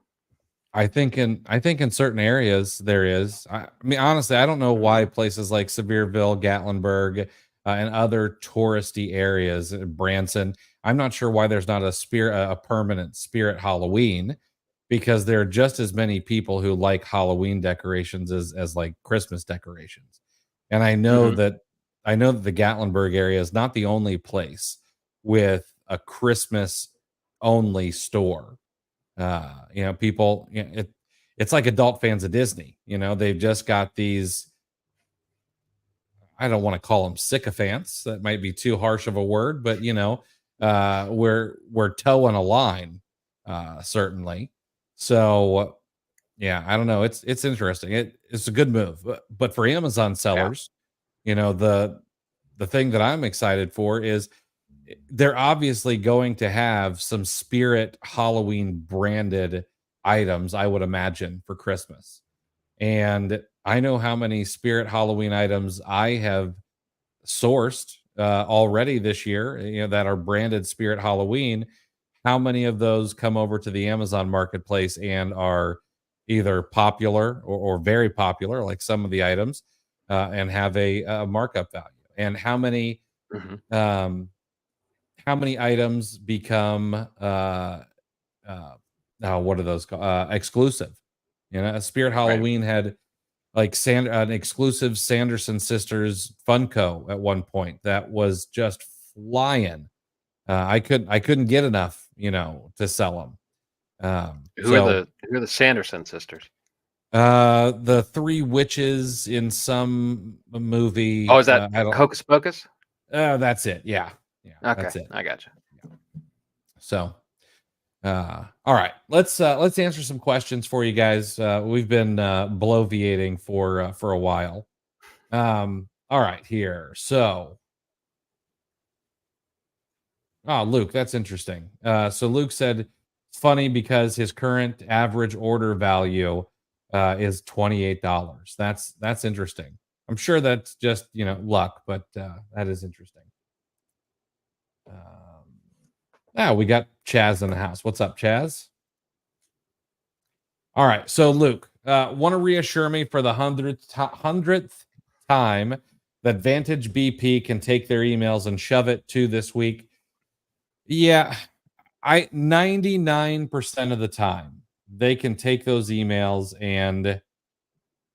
I think in certain areas there is. I mean, honestly, I don't know why places like Sevierville, Gatlinburg, and other touristy areas, Branson. I'm not sure why there's not a permanent Spirit Halloween, because there are just as many people who like Halloween decorations as like Christmas decorations. And Hmm. I know that the Gatlinburg area is not the only place with a Christmas only store. People, it's like adult fans of Disney. They've just got these, I don't want to call them sycophants. That might be too harsh of a word, but we're towing a line, certainly. So yeah, I don't know. It's interesting. It's a good move, but for Amazon Yeah. sellers, the thing that I'm excited for is they're obviously going to have some Spirit Halloween branded items, I would imagine, for Christmas. And I know how many Spirit Halloween items I have sourced already this year, that are branded Spirit Halloween. how many of those come over to the Amazon marketplace and are either popular or very popular, like some of the items, and have a markup value, and Mhm. um, how many items become what are those called? Exclusive. Spirit Right. Halloween had like an exclusive Sanderson Sisters Funko at one point that was just flying. I couldn't get enough, to sell them. So Who are the Sanderson sisters? the three witches in some Oh, movie. is that I don't. Hocus Pocus? That's it. Yeah, yeah, Okay, that's it. I gotcha. So, all right, let's answer some questions for you guys. We've been bloviating for a while. All right, here. So, Luke, that's interesting. So Luke said it's funny because his current average order value is $28. That's interesting. I'm sure that's just luck, but that is interesting. We got Chaz in the house. What's up, Chaz? All right, so Luke, want to reassure me for the hundredth time that Vantage BP can take their emails and shove it to this week. Yeah, I 99% of the time they can take those emails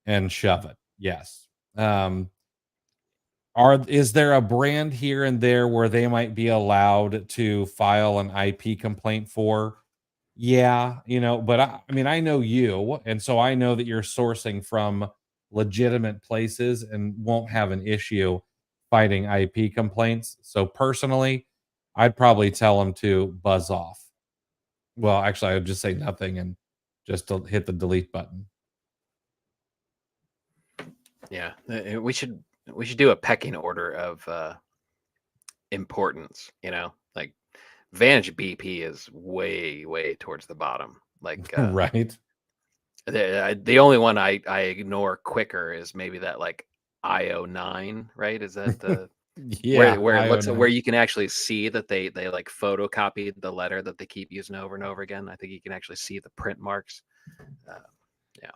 and shove it. Yes. Is there a brand here and there where they might be allowed to file an IP complaint for? Yeah, but I mean, I know you, and so I know that you're sourcing from legitimate places and won't have an issue fighting IP complaints. So personally, I'd probably tell them to buzz off. Well, actually, I would just say nothing and just to hit the delete button. Yeah, we should do a pecking order of importance. Like Vantage BP is way towards the bottom. Like Right? the only one I ignore quicker is maybe that like IO9, right? Is that the Yeah, where it looks at where IO9. you can actually see that they like photocopied the letter that they keep using over and over again. I think you can actually see the print marks. Uh, yeah.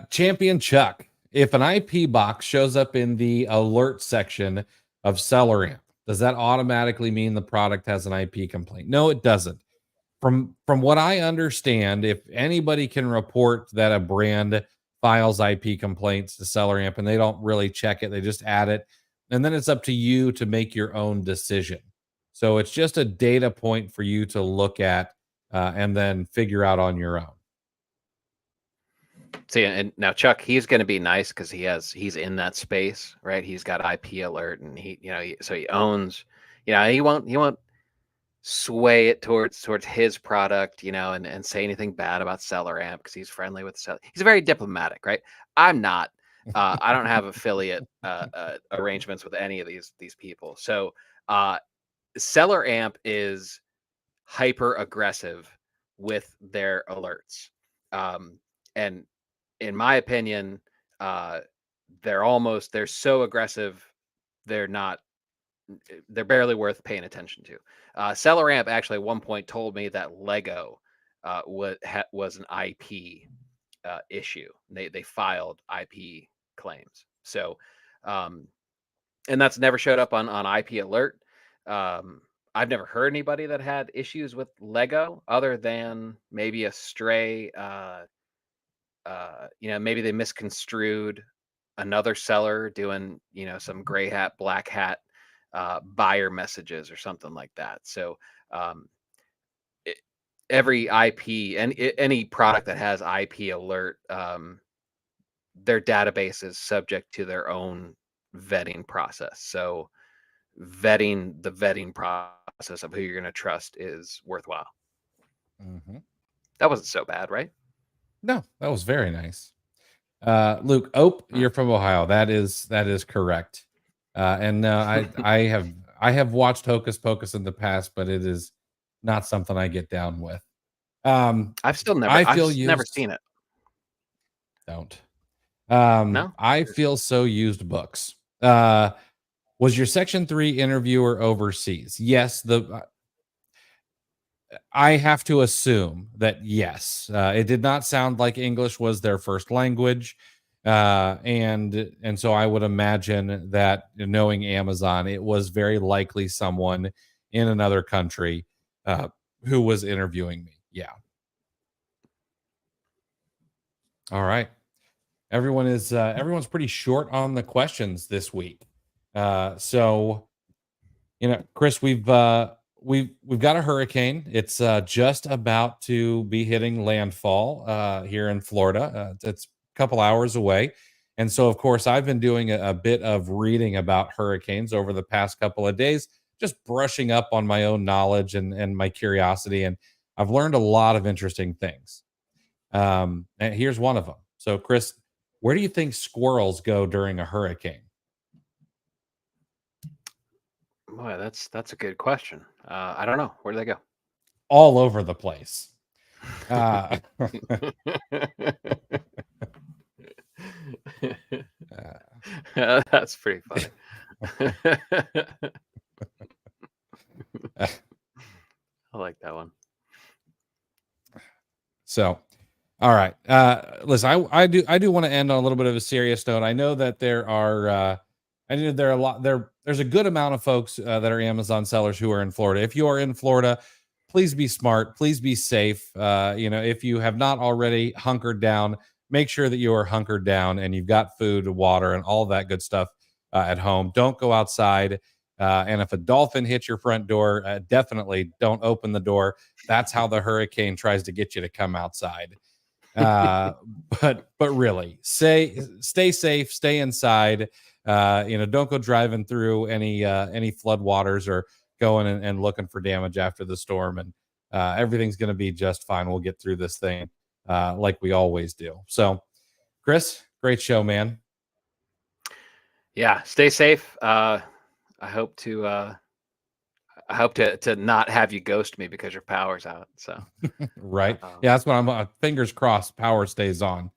Champion Chuck. If an IP box shows up in the alert section of SellerAmp, does that automatically mean the product has an IP complaint? No, it doesn't. From what I understand, if anybody can report that a brand files IP complaints to SellerAmp and they don't really check it, they just add it, and then it's up to you to make your own decision. So it's just a data point for you to look at and then figure out on your own. See, and now Chuck, he's going to be nice because he's in that space, right? He's got IP alert, and so he owns. He won't sway it towards his product, and say anything bad about SellerAmp because he's friendly with seller. He's very diplomatic, right? I'm not. I don't have affiliate arrangements with any of these people. So SellerAmp is hyper aggressive with their alerts, and in my opinion, uh, they're so aggressive, they're not they're barely worth paying attention to. SellerAmp actually at one point told me that Lego was an IP issue. They filed IP claims. So, um, and that's never showed up on IP Alert. I've never heard anybody that had issues with Lego other than maybe a stray. Maybe they misconstrued another seller doing some gray hat, black hat buyer messages or something like that. So um, it, every IP and any product that has IP alert, their database is subject to their own vetting process. So the vetting process of who you're going to trust is worthwhile. Mhm. That wasn't so bad, right? No, that was very nice. Luke, oh, Huh. you're from Ohio. That is correct. And I have watched Hocus Pocus in the past, but it is not something I get down with. Um, I I've feel never used. seen it. Don't. No. I feel so used books. Was your Section 3 interviewer overseas? Yes. I have to assume that yes, it did not sound like English was their first language, and so I would imagine that, knowing Amazon, it was very likely someone in another country uh, who was interviewing me. Yeah. All right. Everyone's pretty short on the questions this week. So Chris, we've got a hurricane. It's just about to be hitting landfall here in Florida. It's a couple hours away, and so of course I've been doing a bit of reading about hurricanes over the past couple of days, just brushing up on my own knowledge and my curiosity, and I've learned a lot of interesting things. And here's one of them. So, Chris, where do you think squirrels go during a hurricane? Boy, that's a good question. I don't know. Where do they go? All over the place. Uh, That's pretty funny. I like that one. So, all right. Listen, I do want to end on a little bit of a serious note. I know that I know there are there's a good amount of folks that are Amazon sellers who are in Florida. If you are in Florida, please be smart. Please be safe. If you have not already hunkered down, make sure that you are hunkered down and you've got food, water, and all that good stuff at home. Don't go outside. And if a dolphin hits your front door, definitely don't open the door. That's how the hurricane tries to get you to come outside. Uh, but really, stay safe, stay inside. Don't go driving through any flood waters or going and looking for damage after the storm. And everything's going to be just fine. We'll get through this thing like we always do. So, Chris, great show, man. Yeah, stay safe. I hope to not have you ghost me because your power's out. So Right. Yeah, that's what I'm fingers crossed power stays on.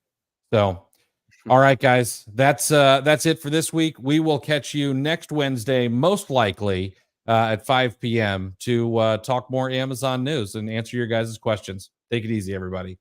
So, all right, guys, that's it for this week. We will catch you next Wednesday, most likely at 5 p.m. to talk more Amazon news and answer your guys' questions. Take it easy, everybody.